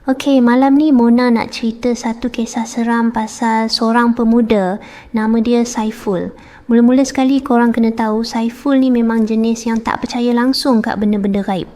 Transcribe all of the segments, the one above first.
Okey, malam ni Mona nak cerita satu kisah seram pasal seorang pemuda, nama dia Saiful. Mula-mula sekali korang kena tahu, Saiful ni memang jenis yang tak percaya langsung kat benda-benda gaib.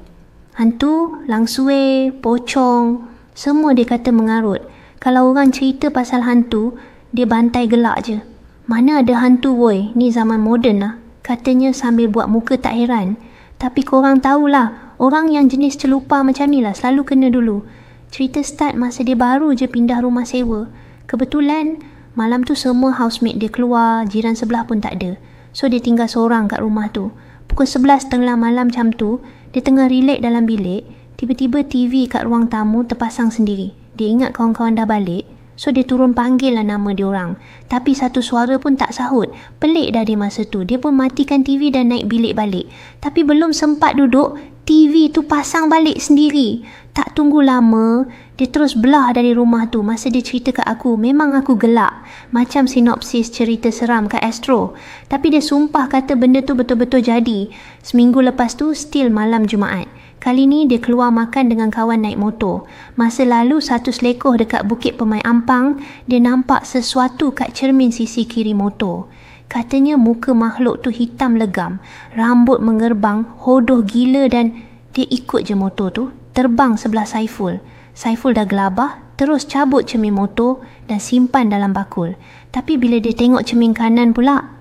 Hantu, langsui, pocong, semua dia kata mengarut. Kalau orang cerita pasal hantu, dia bantai gelak je. Mana ada hantu woi, ni zaman moden lah. Katanya sambil buat muka tak heran. Tapi korang tahulah, orang yang jenis celupa macam ni lah selalu kena dulu. Cerita start masa dia baru je pindah rumah sewa. Kebetulan malam tu semua housemate dia keluar, jiran sebelah pun tak ada. So dia tinggal seorang kat rumah tu. Pukul 11 tengah malam macam tu, dia tengah relax dalam bilik. Tiba-tiba TV kat ruang tamu terpasang sendiri. Dia ingat kawan-kawan dah balik. So dia turun panggil lah nama dia orang. Tapi satu suara pun tak sahut. Pelik dah dia masa tu. Dia pun matikan TV dan naik bilik balik. Tapi belum sempat duduk, TV tu pasang balik sendiri. Tak tunggu lama, dia terus belah dari rumah tu. Masa dia cerita kat aku, memang aku gelak. Macam sinopsis cerita seram kat Astro. Tapi dia sumpah kata benda tu betul-betul jadi. Seminggu lepas tu, still malam Jumaat. Kali ni dia keluar makan dengan kawan naik motor. Masa lalu satu selekoh dekat Bukit Pemai Ampang, dia nampak sesuatu kat cermin sisi kiri motor. Katanya muka makhluk tu hitam legam, rambut mengerbang, hodoh gila dan dia ikut je motor tu, terbang sebelah Saiful. Saiful dah gelabah, terus cabut cermin motor dan simpan dalam bakul. Tapi bila dia tengok cermin kanan pula,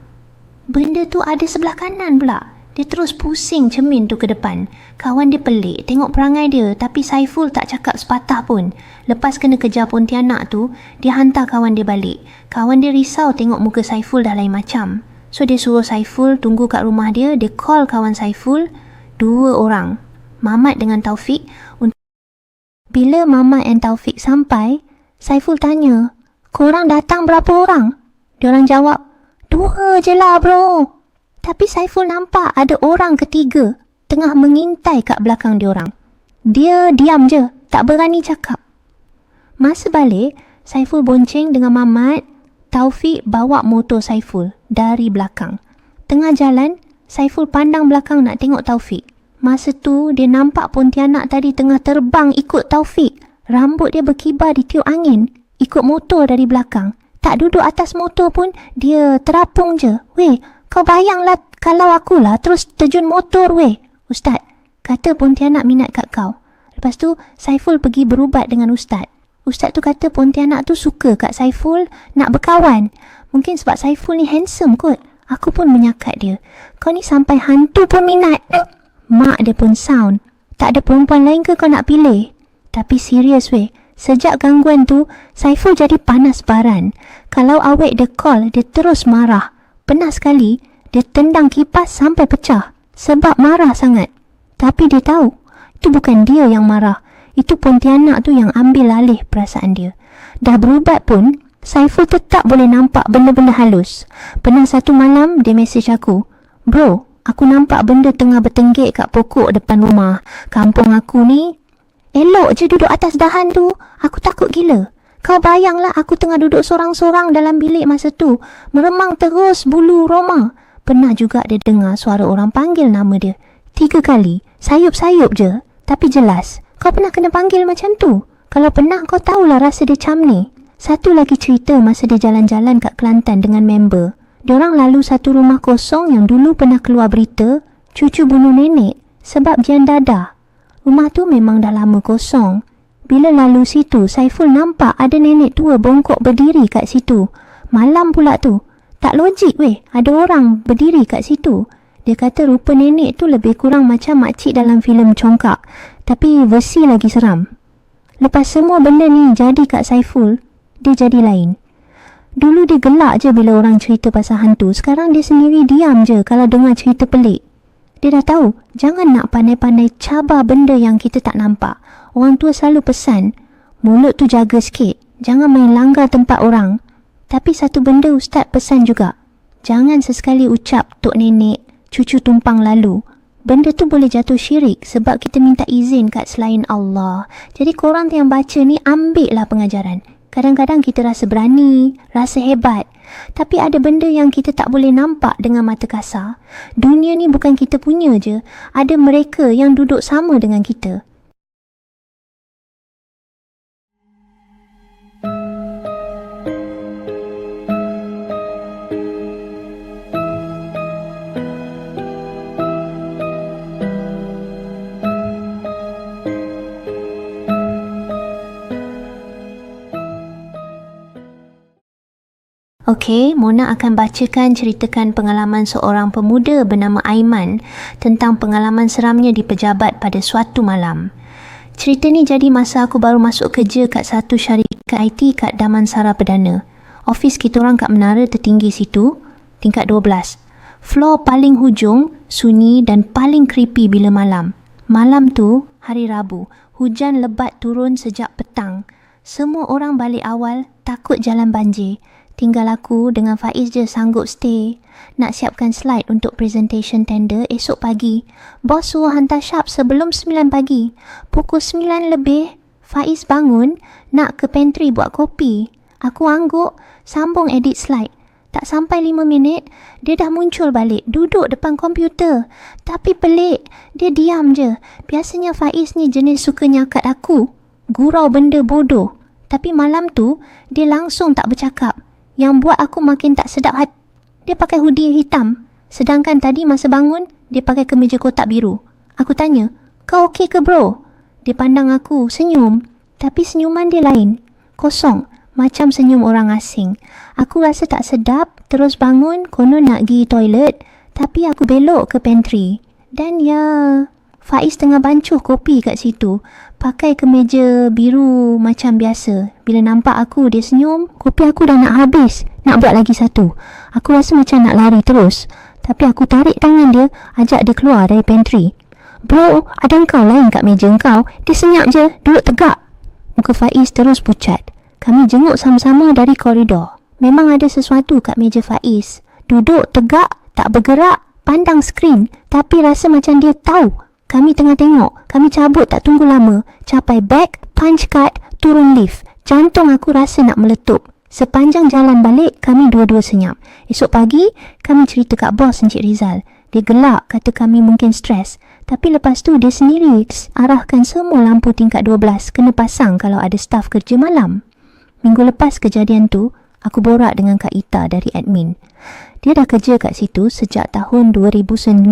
benda tu ada sebelah kanan pula. Dia terus pusing cermin tu ke depan. Kawan dia pelik tengok perangai dia, tapi Saiful tak cakap sepatah pun. Lepas kena kejar Pontianak tu, dia hantar kawan dia balik. Kawan dia risau tengok muka Saiful dah lain macam. So dia suruh Saiful tunggu kat rumah dia. Dia call kawan Saiful, 2 orang, Mamat dengan Taufik. Bila Mamat dan Taufik sampai, Saiful tanya, "Korang datang berapa orang?" Diorang jawab, 2 je lah bro. Tapi Saiful nampak ada orang ketiga tengah mengintai kat belakang diorang. Dia diam je, tak berani cakap. Masa balik, Saiful bonceng dengan Mamat. Taufik bawa motor Saiful dari belakang. Tengah jalan, Saiful pandang belakang nak tengok Taufik. Masa tu, dia nampak Pontianak tadi tengah terbang ikut Taufik. Rambut dia berkibar ditiup angin, ikut motor dari belakang. Tak duduk atas motor pun, dia terapung je. "Weh, kau bayanglah kalau akulah terus terjun motor weh." "Ustaz, kata Pontianak minat kat kau." Lepas tu, Saiful pergi berubat dengan Ustaz. Ustaz tu kata Pontianak tu suka kat Saiful, nak berkawan. Mungkin sebab Saiful ni handsome kot. Aku pun menyakat dia. "Kau ni sampai hantu pun minat." Mak dia pun sound. "Tak ada perempuan lain ke kau nak pilih?" Tapi serius weh, sejak gangguan tu, Saiful jadi panas baran. Kalau awek dia call, dia terus marah. Pernah sekali, dia tendang kipas sampai pecah sebab marah sangat. Tapi dia tahu, itu bukan dia yang marah. Itu Pontianak tu yang ambil alih perasaan dia. Dah berubat pun, Saiful tetap boleh nampak benda-benda halus. Pernah satu malam, dia mesej aku, "Bro, aku nampak benda tengah bertenggek kat pokok depan rumah. Kampung aku ni, elok je duduk atas dahan tu. Aku takut gila. Kau bayanglah aku tengah duduk sorang-sorang dalam bilik masa tu. Meremang terus bulu roma." Pernah juga dia dengar suara orang panggil nama dia. 3 kali. Sayup-sayup je. Tapi jelas. Kau pernah kena panggil macam tu? Kalau pernah, kau tahulah rasa dia macam ni. Satu lagi cerita masa dia jalan-jalan kat Kelantan dengan member. Diorang lalu satu rumah kosong yang dulu pernah keluar berita cucu bunuh nenek sebab jian dadah. Rumah tu memang dah lama kosong. Bila lalu situ, Saiful nampak ada nenek tua bongkok berdiri kat situ. Malam pula tu. Tak logik weh, ada orang berdiri kat situ. Dia kata rupa nenek tu lebih kurang macam makcik dalam filem Congkak. Tapi versi lagi seram. Lepas semua benda ni jadi kat Saiful, dia jadi lain. Dulu dia gelak je bila orang cerita pasal hantu. Sekarang dia sendiri diam je kalau dengar cerita pelik. Dia dah tahu, jangan nak pandai-pandai cabar benda yang kita tak nampak. Orang tua selalu pesan, mulut tu jaga sikit. Jangan main langgar tempat orang. Tapi satu benda Ustaz pesan juga. Jangan sesekali ucap tok nenek, cucu tumpang lalu. Benda tu boleh jatuh syirik sebab kita minta izin kat selain Allah. Jadi korang yang baca ni ambil lah pengajaran. Kadang-kadang kita rasa berani, rasa hebat. Tapi ada benda yang kita tak boleh nampak dengan mata kasar. Dunia ni bukan kita punya je. Ada mereka yang duduk sama dengan kita. Okey, Mona akan bacakan ceritakan pengalaman seorang pemuda bernama Aiman tentang pengalaman seramnya di pejabat pada suatu malam. Cerita ni jadi masa aku baru masuk kerja kat satu syarikat IT kat Damansara Perdana. Office kita orang kat menara tertinggi situ, tingkat 12. Floor paling hujung, sunyi dan paling creepy bila malam. Malam tu, hari Rabu, hujan lebat turun sejak petang. Semua orang balik awal, takut jalan banjir. Tinggal aku dengan Faiz je sanggup stay. Nak siapkan slide untuk presentation tender esok pagi. Bos suruh hantar sharp sebelum 9 pagi. Pukul 9 lebih, Faiz bangun nak ke pantry buat kopi. Aku angguk, sambung edit slide. Tak sampai 5 minit, dia dah muncul balik, duduk depan komputer. Tapi pelik, dia diam je. Biasanya Faiz ni jenis suka nyakat aku, gurau benda bodoh. Tapi malam tu, dia langsung tak bercakap. Yang buat aku makin tak sedap hati. Dia pakai hoodie hitam. Sedangkan tadi masa bangun, dia pakai kemeja kotak biru. Aku tanya, kau okey ke bro? Dia pandang aku, senyum. Tapi senyuman dia lain. Kosong. Macam senyum orang asing. Aku rasa tak sedap, terus bangun, konon nak pergi toilet. Tapi aku belok ke pantry. Dan ya, Faiz tengah bancuh kopi kat situ. Pakai kemeja biru macam biasa. Bila nampak aku, dia senyum. Kopi aku dah nak habis. Nak buat lagi satu. Aku rasa macam nak lari terus. Tapi aku tarik tangan dia, ajak dia keluar dari pantry. Bro, ada engkau lain kat meja engkau. Dia senyap je, duduk tegak. Muka Faiz terus pucat. Kami jenguk sama-sama dari koridor. Memang ada sesuatu kat meja Faiz. Duduk tegak, tak bergerak, pandang skrin. Tapi rasa macam dia tahu. Kami tengah tengok. Kami cabut tak tunggu lama. Capai beg, punch card, turun lift. Jantung aku rasa nak meletup. Sepanjang jalan balik, kami dua-dua senyap. Esok pagi, kami cerita kat bos Encik Rizal. Dia gelak, kata kami mungkin stres. Tapi lepas tu dia sendiri arahkan semua lampu tingkat 12 kena pasang kalau ada staf kerja malam. Minggu lepas kejadian tu, aku borak dengan Kak Ita dari admin. Dia dah kerja kat situ sejak tahun 2009.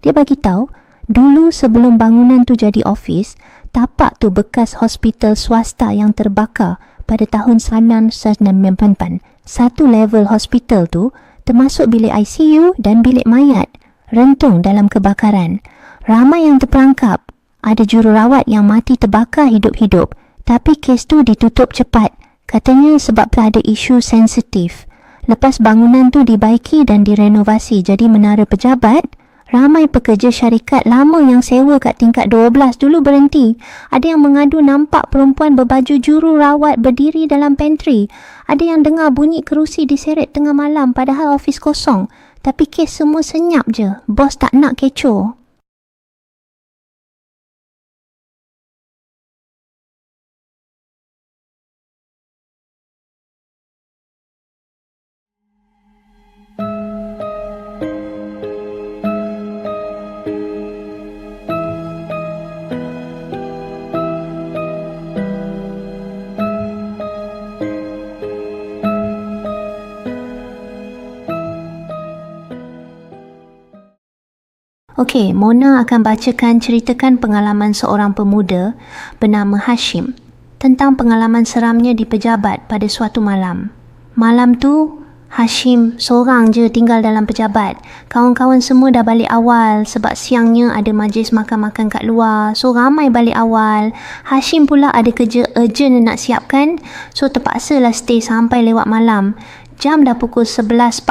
Dia bagi tahu, dulu sebelum bangunan tu jadi office, tapak tu bekas hospital swasta yang terbakar pada tahun 1998. Satu level hospital tu termasuk bilik ICU dan bilik mayat rentung dalam kebakaran. Ramai yang terperangkap. Ada jururawat yang mati terbakar hidup-hidup. Tapi kes tu ditutup cepat. Katanya sebab ada isu sensitif. Lepas bangunan tu dibaiki dan direnovasi jadi menara pejabat, ramai pekerja syarikat lama yang sewa kat tingkat 12 dulu berhenti. Ada yang mengadu nampak perempuan berbaju jururawat berdiri dalam pantry. Ada yang dengar bunyi kerusi diseret tengah malam padahal ofis kosong. Tapi kes semua senyap je. Bos tak nak kecoh. Okey, Mona akan bacakan ceritakan pengalaman seorang pemuda bernama Hashim tentang pengalaman seramnya di pejabat pada suatu malam. Malam tu, Hashim seorang je tinggal dalam pejabat. Kawan-kawan semua dah balik awal sebab siangnya ada majlis makan-makan kat luar. So, ramai balik awal. Hashim pula ada kerja urgent nak siapkan. So, terpaksalah stay sampai lewat malam. Jam dah pukul 11.45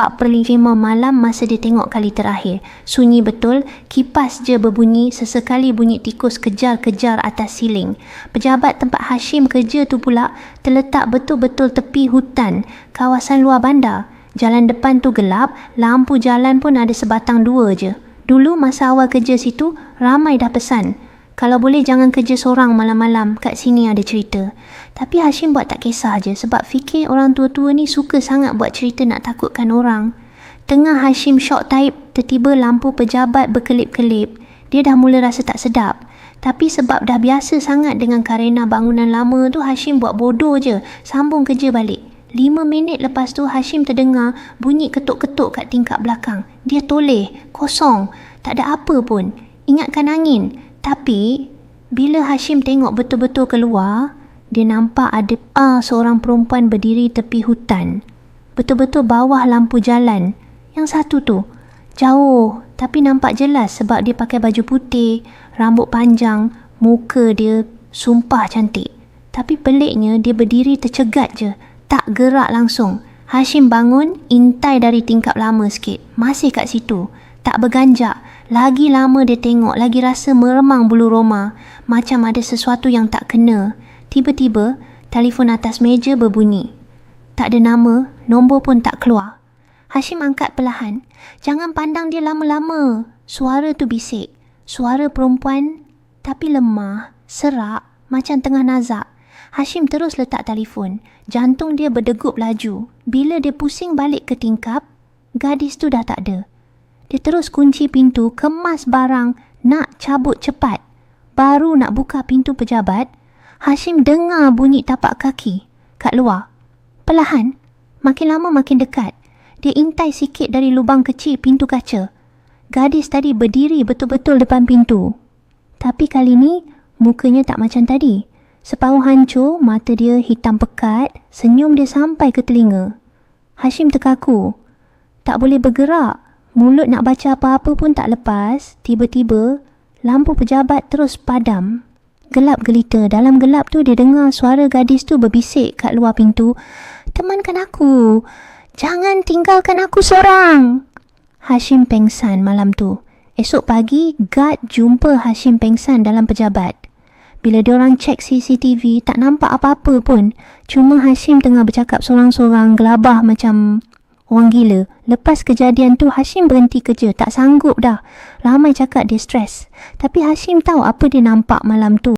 malam masa dia tengok kali terakhir. Sunyi betul, kipas je berbunyi, sesekali bunyi tikus kejar-kejar atas siling. Pejabat tempat Hashim kerja tu pula terletak betul-betul tepi hutan, kawasan luar bandar. Jalan depan tu gelap, lampu jalan pun ada sebatang dua je. Dulu masa awal kerja situ, ramai dah pesan, kalau boleh jangan kerja seorang malam-malam, kat sini ada cerita. Tapi Hashim buat tak kisah je sebab fikir orang tua-tua ni suka sangat buat cerita nak takutkan orang. Tengah Hashim shock type, tiba-tiba lampu pejabat berkelip-kelip. Dia dah mula rasa tak sedap. Tapi sebab dah biasa sangat dengan karena bangunan lama tu, Hashim buat bodoh je, sambung kerja balik. 5 minit lepas tu Hashim terdengar bunyi ketuk-ketuk kat tingkap belakang. Dia toleh, kosong, tak ada apa pun. Ingatkan angin. Tapi, bila Hashim tengok betul-betul keluar, dia nampak ada seorang perempuan berdiri tepi hutan. betul-betul bawah lampu jalan. Yang satu tu, jauh tapi nampak jelas sebab dia pakai baju putih, rambut panjang, muka dia sumpah cantik. Tapi peliknya dia berdiri tercegat je, tak gerak langsung. Hashim bangun, intai dari tingkap lama sikit. Masih kat situ, tak berganjak. Lagi lama dia tengok, lagi rasa meremang bulu roma. Macam ada sesuatu yang tak kena. Tiba-tiba, telefon atas meja berbunyi. Tak ada nama, nombor pun tak keluar. Hashim angkat perlahan. Jangan pandang dia lama-lama. Suara tu bisik. Suara perempuan tapi lemah, serak, macam tengah nazak. Hashim terus letak telefon. Jantung dia berdegup laju. Bila dia pusing balik ke tingkap, gadis tu dah tak ada. Dia terus kunci pintu, kemas barang, nak cabut cepat. Baru nak buka pintu pejabat, Hashim dengar bunyi tapak kaki kat luar. Perlahan, makin lama makin dekat. Dia intai sikit dari lubang kecil pintu kaca. Gadis tadi berdiri betul-betul depan pintu. Tapi kali ni, mukanya tak macam tadi. Separuh hancur, mata dia hitam pekat, senyum dia sampai ke telinga. Hashim terkaku. Tak boleh bergerak. Mulut nak baca apa-apa pun tak lepas. Tiba-tiba, lampu pejabat terus padam. Gelap gelita. Dalam gelap tu dia dengar suara gadis tu berbisik kat luar pintu. Temankan aku. Jangan tinggalkan aku seorang. Hashim pengsan malam tu. Esok pagi, guard jumpa Hashim pengsan dalam pejabat. Bila diorang cek CCTV, tak nampak apa-apa pun. Cuma Hashim tengah bercakap sorang-sorang, gelabah macam orang gila. Lepas kejadian tu, Hashim berhenti kerja. Tak sanggup dah. Ramai cakap dia stres. Tapi Hashim tahu apa dia nampak malam tu.